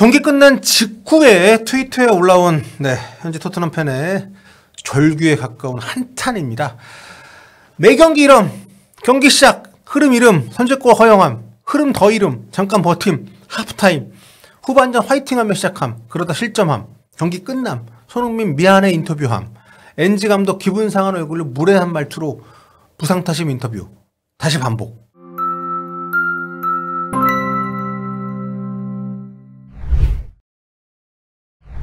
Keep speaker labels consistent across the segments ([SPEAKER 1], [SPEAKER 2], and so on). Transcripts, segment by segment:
[SPEAKER 1] 경기 끝난 직후에 트위터에 올라온 현재 토트넘 팬의 절규에 가까운 한탄입니다. 매경기 이름, 경기 시작, 흐름 이름, 선제골 허용함, 흐름 더 이름, 잠깐 버팀, 하프타임, 후반전 화이팅하며 시작함, 그러다 실점함, 경기 끝남, 손흥민 미안해 인터뷰함, 엔지 감독 기분 상한 얼굴로 무례한 말투로 부상타심 인터뷰, 다시 반복.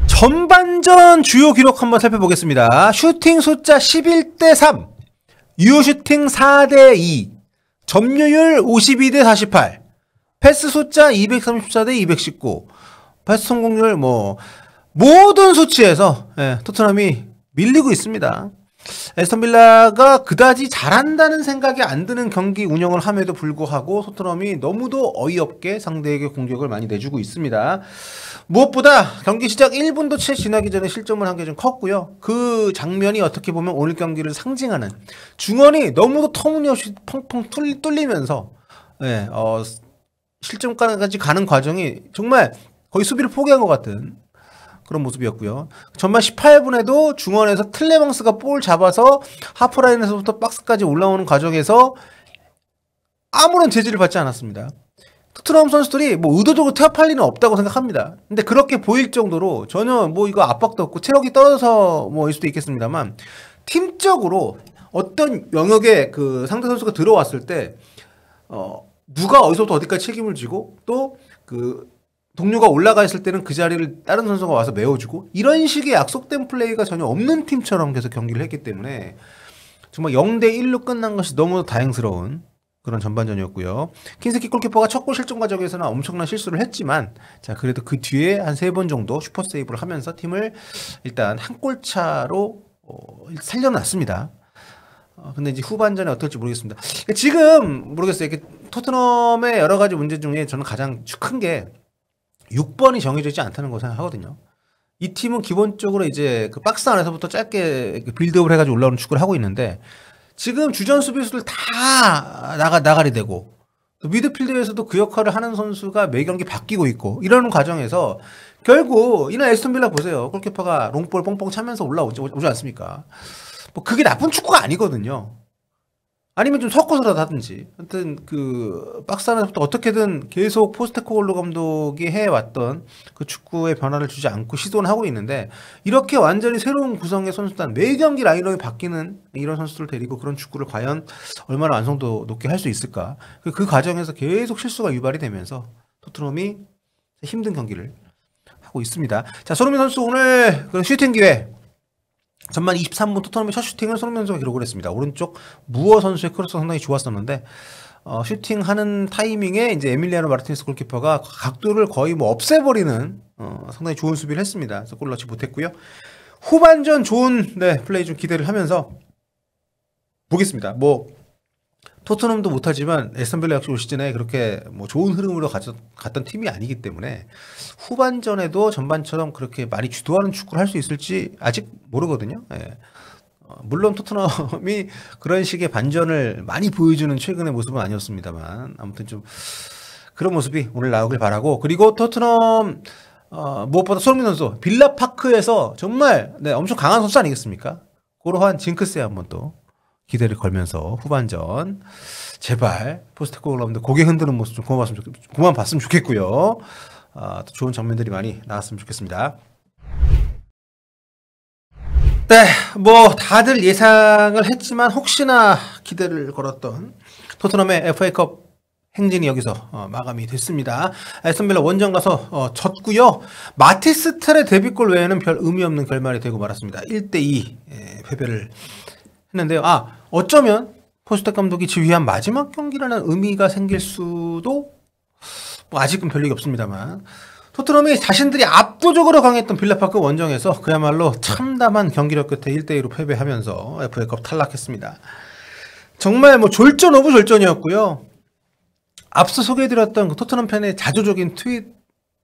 [SPEAKER 1] 전반전 주요 기록 한번 살펴보겠습니다. 슈팅 숫자 11대3, 유효 슈팅 4대2, 점유율 52대48, 패스 숫자 234대 219, 패스 성공률 모든 수치에서 토트넘이 밀리고 있습니다. 에스턴 빌라가 그다지 잘한다는 생각이 안 드는 경기 운영을 함에도 불구하고 토트넘이 너무도 어이없게 상대에게 공격을 많이 내주고 있습니다. 무엇보다 경기 시작 1분도 채 지나기 전에 실점을 한 게 좀 컸고요. 그 장면이 어떻게 보면 오늘 경기를 상징하는, 중원이 너무도 터무니없이 펑펑 뚫리면서 실점까지 가는 과정이 정말 거의 수비를 포기한 것 같은 그런 모습이었고요. 전반 18분에도 중원에서 틸레망스가 볼 잡아서 하프라인에서부터 박스까지 올라오는 과정에서 아무런 제지를 받지 않았습니다. 토트넘 선수들이 의도적으로 태업할 리는 없다고 생각합니다. 근데 그렇게 보일 정도로 전혀 이거 압박도 없고 체력이 떨어져서일 수도 있겠습니다만, 팀적으로 어떤 영역에 그 상대 선수가 들어왔을 때 누가 어디서부터 어디까지 책임을 지고, 또 동료가 올라가 있을 때는 그 자리를 다른 선수가 와서 메워주고, 이런 식의 약속된 플레이가 전혀 없는 팀처럼 계속 경기를 했기 때문에 정말 0대1로 끝난 것이 너무 다행스러운 그런 전반전이었고요. 킨세키 골키퍼가 첫 골 실점 과정에서는 엄청난 실수를 했지만, 자, 그래도 그 뒤에 한 3번 정도 슈퍼 세이브를 하면서 팀을 일단 한 골 차로 살려놨습니다. 근데 이제 후반전에 어떨지 모르겠습니다. 지금 모르겠어요. 토트넘의 여러 가지 문제 중에 저는 가장 큰 게 6번이 정해져 있지 않다는 거 생각하거든요. 이 팀은 기본적으로 이제 그 박스 안에서부터 짧게 빌드업을 해가지고 올라오는 축구를 하고 있는데, 지금 주전 수비수들 다 나가리 되고, 미드필드에서도 그 역할을 하는 선수가 매 경기 바뀌고 있고, 이러는 과정에서 결국 이날 에스턴 빌라 보세요. 골키퍼가 롱볼 뻥뻥 차면서 오지 않습니까? 그게 나쁜 축구가 아니거든요. 아니면 좀 섞어서라도 하든지. 하여튼 박스 안에서부터 어떻게든 계속 포스테코글루 감독이 해왔던 그 축구의 변화를 주지 않고 시도는 하고 있는데, 이렇게 완전히 새로운 구성의 선수단, 매 경기 라인업이 바뀌는 이런 선수들을 데리고 그런 축구를 과연 얼마나 완성도 높게 할 수 있을까. 그 과정에서 계속 실수가 유발이 되면서 토트넘이 힘든 경기를 하고 있습니다. 자, 손흥민 선수 오늘 슈팅 기회, 전반 23분 토트넘의 첫 슈팅을 손흥민 선수가 기록을 했습니다. 오른쪽 무어 선수의 크로스 상당히 좋았었는데, 슈팅하는 타이밍에 이제 에밀리아노 마르티네스 골키퍼가 각도를 거의 없애버리는 상당히 좋은 수비를 했습니다. 그래서 골 넣지 못했고요. 후반전 좋은 플레이 좀 기대를 하면서 보겠습니다. 토트넘도 못하지만 에스턴 빌라 역시 올 시즌에 그렇게 좋은 흐름으로 갔던 팀이 아니기 때문에 후반전에도 전반처럼 그렇게 많이 주도하는 축구를 할 수 있을지 아직 모르거든요. 물론 토트넘이 그런 식의 반전을 많이 보여주는 최근의 모습은 아니었습니다만, 아무튼 좀 그런 모습이 오늘 나오길 바라고, 그리고 토트넘 무엇보다 손흥민 선수 빌라파크에서 정말 엄청 강한 선수 아니겠습니까? 그러한 징크스에 한번 또 기대를 걸면서 후반전 제발 포스테코글루 감독 고개 흔드는 모습 좀 그만 봤으면 좋겠고요. 또 좋은 장면들이 많이 나왔으면 좋겠습니다. 다들 예상을 했지만 혹시나 기대를 걸었던 토트넘의 FA컵 행진이 여기서 마감이 됐습니다. 에스턴 빌라 원정 가서 졌고요. 마티스텔의 데뷔골 외에는 별 의미 없는 결말이 되고 말았습니다. 1대2 패배를 했는데요. 어쩌면 포스텍 감독이 지휘한 마지막 경기라는 의미가 생길 수도 아직은 별일이 없습니다만, 토트넘이 자신들이 압도적으로 강했던 빌라파크 원정에서 그야말로 참담한 경기력 끝에 1대2로 패배하면서 FA컵 탈락했습니다. 정말 졸전 오브 졸전이었고요. 앞서 소개해드렸던 그 토트넘 팬의 자조적인 트윗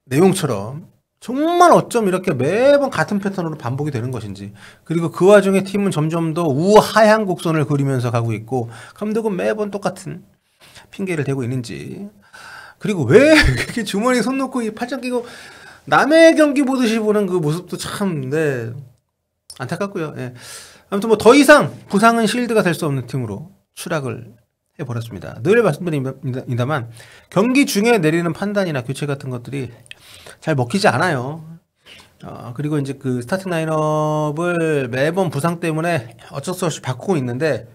[SPEAKER 1] 내용처럼 정말 어쩜 이렇게 매번 같은 패턴으로 반복이 되는 것인지, 그리고 그 와중에 팀은 점점 더 우하향 곡선을 그리면서 가고 있고, 감독은 매번 똑같은 핑계를 대고 있는지, 그리고 왜 그렇게 주머니에 손 놓고 팔짱 끼고 남의 경기 보듯이 보는 그 모습도 참, 네, 안타깝고요. 예. 아무튼 뭐 더 이상 부상은 실드가 될 수 없는 팀으로 추락을 해버렸습니다. 늘 말씀드립니다만 경기 중에 내리는 판단이나 교체 같은 것들이 잘 먹히지 않아요. 그리고 이제 그 스타팅 라인업을 매번 부상 때문에 어쩔 수 없이 바꾸고 있는데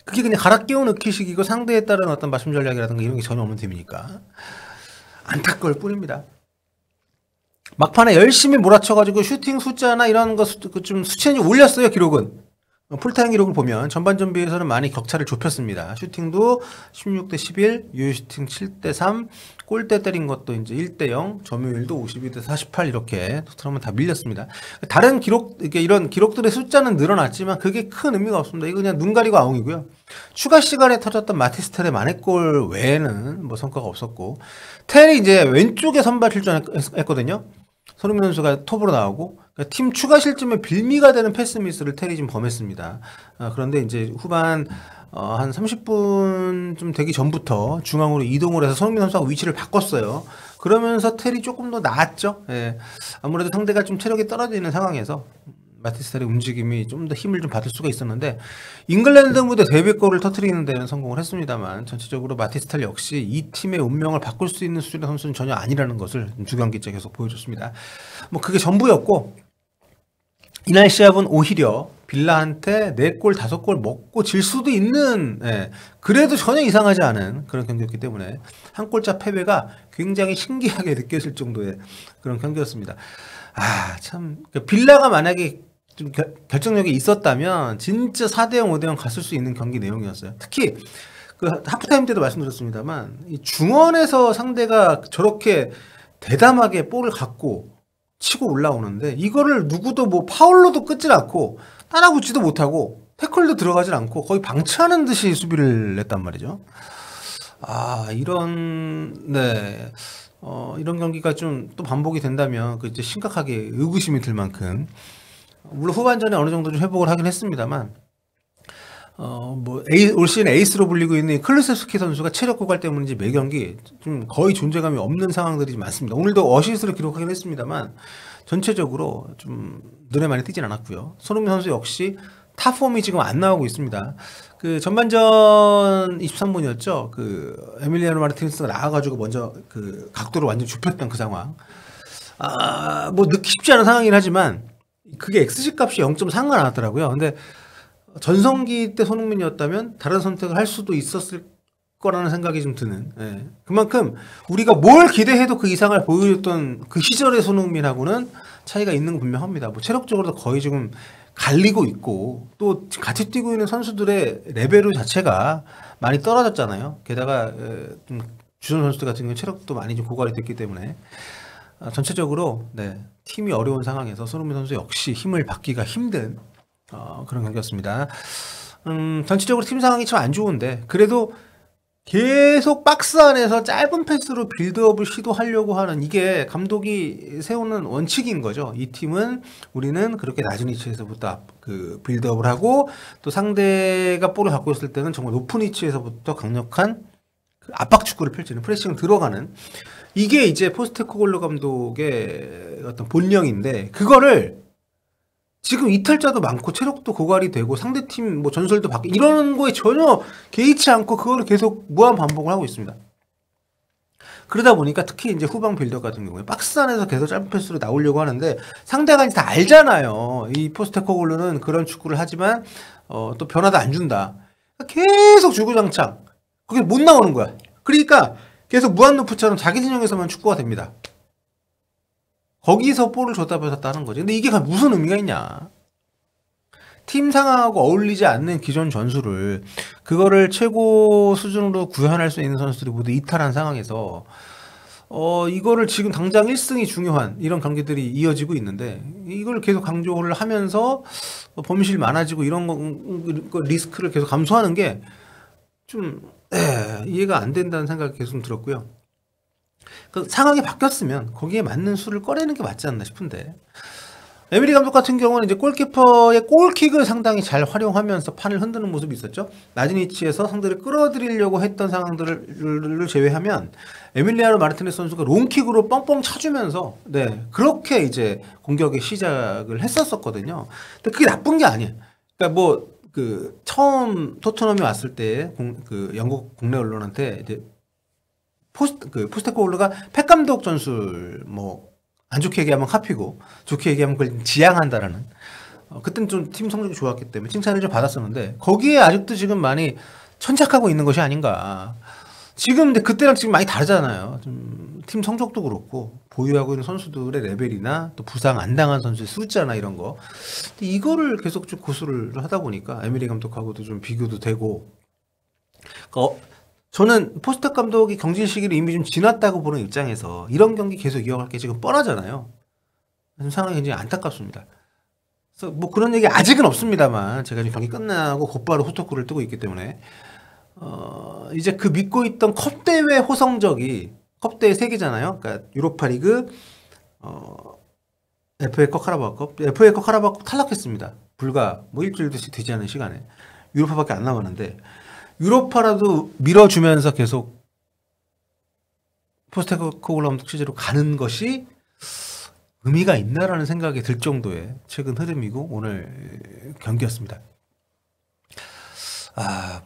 [SPEAKER 1] 그게 그냥 갈아 끼워 넣기식이고 상대에 따른 어떤 맞춤 전략이라든가 이런 게 전혀 없는 팀이니까 안타까울 뿐입니다. 막판에 열심히 몰아쳐가지고 슈팅 숫자나 이런 거 좀 수치는 좀 올렸어요. 기록은 풀타임 기록을 보면 전반전 비해서는 많이 격차를 좁혔습니다. 슈팅도 16대 11, 유효슈팅 7대 3, 골대 때린 것도 이제 1대 0, 점유율도 52대 48 이렇게 토트넘은 다 밀렸습니다. 다른 기록 이런 기록들의 숫자는 늘어났지만 그게 큰 의미가 없습니다. 이거 그냥 눈 가리고 아웅이고요. 추가 시간에 터졌던 마티스 텔의 만회골 외에는 뭐 성과가 없었고 텔이 이제 왼쪽에 선발 출전했거든요. 손흥민 선수가 톱으로 나오고 그러니까 팀 추가 실점에 빌미가 되는 패스 미스를 텔이 좀 범했습니다. 그런데 이제 후반 한 30분 좀 되기 전부터 중앙으로 이동을 해서 손흥민 선수가 위치를 바꿨어요. 그러면서 텔이 조금 더 나았죠. 예. 아무래도 상대가 좀 체력이 떨어져 있는 상황에서 마티스텔의 움직임이 좀 더 힘을 좀 받을 수가 있었는데 잉글랜드 무대 데뷔골을 터뜨리는 데는 성공을 했습니다만 전체적으로 마티스텔 역시 이 팀의 운명을 바꿀 수 있는 수준의 선수는 전혀 아니라는 것을 주경기째 계속 보여줬습니다. 뭐 그게 전부였고 이날 시합은 오히려 빌라한테 4골 5골 먹고 질 수도 있는 그래도 전혀 이상하지 않은 그런 경기였기 때문에 한 골차 패배가 굉장히 신기하게 느껴질 정도의 그런 경기였습니다. 참 빌라가 만약에 좀 결정력이 있었다면 진짜 4대0 5대0 갔을 수 있는 경기 내용이었어요. 특히 그 하프타임 때도 말씀드렸습니다만 이 중원에서 상대가 저렇게 대담하게 볼을 갖고 치고 올라오는데 이거를 누구도 뭐 파울로도 끊질 않고 따라붙지도 못하고 태클도 들어가질 않고 거의 방치하는 듯이 수비를 냈단 말이죠. 이런 경기가 좀 또 반복이 된다면 그 이제 심각하게 의구심이 들 만큼 물론 후반전에 어느 정도 좀 회복을 하긴 했습니다만 올 시즌 에이스로 불리고 있는 클루세스키 선수가 체력 고갈 때문인지 매 경기 좀 거의 존재감이 없는 상황들이 많습니다. 오늘도 어시스트를 기록하긴 했습니다만 전체적으로 좀 눈에 많이 띄진 않았고요. 손흥민 선수 역시 탑폼이 지금 안 나오고 있습니다. 그 전반전 23분이었죠. 그 에밀리아노 마르티네스가 나와가지고 먼저 그 각도를 완전 좁혔던 그 상황. 뭐 넣기 쉽지 않은 상황이긴 하지만 그게 XG 값이 0.3가 나왔더라고요. 근데 전성기 때 손흥민이었다면 다른 선택을 할 수도 있었을 거라는 생각이 좀 드는. 그만큼 우리가 뭘 기대해도 그 이상을 보여줬던 그 시절의 손흥민하고는 차이가 있는 건 분명합니다. 뭐 체력적으로도 거의 지금 갈리고 있고 또 같이 뛰고 있는 선수들의 레벨 자체가 많이 떨어졌잖아요. 게다가 좀 주전 선수들 같은 경우는 체력도 많이 좀 고갈이 됐기 때문에 전체적으로 팀이 어려운 상황에서 손흥민 선수 역시 힘을 받기가 힘든 그런 경기였습니다. 전체적으로 팀 상황이 참 안 좋은데 그래도 계속 박스 안에서 짧은 패스로 빌드업을 시도하려고 하는 이게 감독이 세우는 원칙인 거죠. 이 팀은 우리는 그렇게 낮은 위치에서부터 그 빌드업을 하고 또 상대가 볼을 갖고 있을 때는 정말 높은 위치에서부터 강력한 그 압박 축구를 펼치는 프레싱을 들어가는 이게 이제 포스테코글루 감독의 어떤 본령인데 그거를 지금 이탈자도 많고 체력도 고갈이 되고 상대팀 뭐 전술도 바뀌고 이런 거에 전혀 개의치 않고 그거를 계속 무한 반복을 하고 있습니다. 그러다 보니까 특히 이제 후방 빌드업 같은 경우에 박스 안에서 계속 짧은 패스로 나오려고 하는데 상대가 이제 다 알잖아요. 이 포스테코글루는 그런 축구를 하지만 또 변화도 안 준다. 계속 주구장창 그게 못 나오는 거야. 그러니까 계속 무한루프처럼 자기 진영에서만 축구가 됩니다. 거기서 볼을 줬다 뺏었다 하는 거지. 근데 이게 무슨 의미가 있냐. 팀 상황하고 어울리지 않는 기존 전술을 그거를 최고 수준으로 구현할 수 있는 선수들이 모두 이탈한 상황에서 이거를 지금 당장 1승이 중요한 이런 경기들이 이어지고 있는데 이걸 계속 강조를 하면서 범실 많아지고 이런 거 리스크를 계속 감수하는 게 좀 이해가 안 된다는 생각이 계속 들었고요. 그 상황이 바뀌었으면 거기에 맞는 수를 꺼내는 게 맞지 않나 싶은데 에미리 감독 같은 경우는 이제 골키퍼의 골킥을 상당히 잘 활용하면서 판을 흔드는 모습이 있었죠. 낮은 위치에서 상대를 끌어들이려고 했던 상황들을 제외하면 에밀리아노 마르티네스 선수가 롱킥으로 뻥뻥 차주면서 네 그렇게 이제 공격의 시작을 했었거든요. 근데 그게 나쁜 게 아니에요. 그러니까 뭐 그 처음 토트넘이 왔을 때 그 영국 국내 언론한테 이제 포스테코글루가 펩 감독 전술 뭐 안 좋게 얘기하면 카피고 좋게 얘기하면 그걸 지향한다라는 그때는 좀 팀 성적이 좋았기 때문에 칭찬을 좀 받았었는데 거기에 아직도 지금 많이 천착하고 있는 것이 아닌가. 지금 근데 그때랑 지금 많이 다르잖아요. 좀 팀 성적도 그렇고 보유하고 있는 선수들의 레벨이나 또 부상 안 당한 선수의 숫자나 이런 거. 근데 이거를 계속 좀 고수를 하다 보니까 에미리 감독하고도 좀 비교도 되고. 저는 포스텍 감독이 경질 시기를 이미 좀 지났다고 보는 입장에서 이런 경기 계속 이어갈 게 지금 뻔하잖아요. 상황이 굉장히 안타깝습니다. 그래서 뭐 그런 얘기 아직은 없습니다만 제가 지금 경기 끝나고 곧바로 호토크를 뜨고 있기 때문에 이제 그 믿고 있던 컵 대회 호성적이 컵 대회 3개잖아요. 그러니까 유로파리그, FA컵 카라바오컵, FA컵 카라바오컵 탈락했습니다. 불과 뭐 일주일도 되지 않은 시간에 유로파밖에 안 남았는데 유로파라도 밀어주면서 계속 포스테코글루 감독 취재로 가는 것이 의미가 있나라는 생각이 들 정도의 최근 흐름이고 오늘 경기였습니다.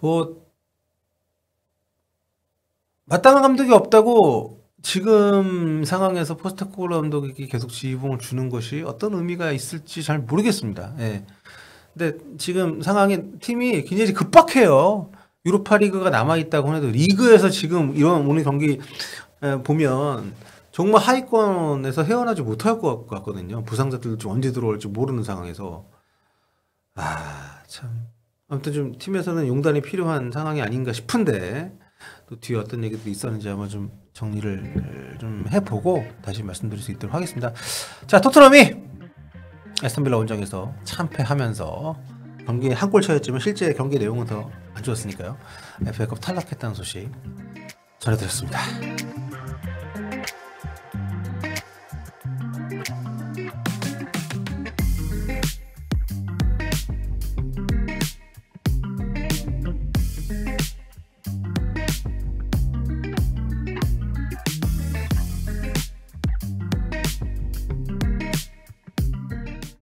[SPEAKER 1] 뭐 마땅한 감독이 없다고 지금 상황에서 포스테코글루 감독에게 계속 지휘봉을 주는 것이 어떤 의미가 있을지 잘 모르겠습니다. 예. 근데 지금 상황에 팀이 굉장히 급박해요. 유로파리그가 남아있다고 해도 리그에서 지금 이런 오늘 경기 보면 정말 하위권에서 헤어나지 못할 것 같거든요. 부상자들 좀 언제 들어올지 모르는 상황에서. 참. 아무튼 좀 팀에서는 용단이 필요한 상황이 아닌가 싶은데 또 뒤에 어떤 얘기들이 있었는지 한번 좀 정리를 좀 해보고 다시 말씀드릴 수 있도록 하겠습니다. 자, 토트넘이 에스턴빌라 원정에서 참패하면서 경기에 한 골 차였지만 실제 경기 내용은 더 안 좋았으니까요. FA컵 탈락했다는 소식 전해드렸습니다.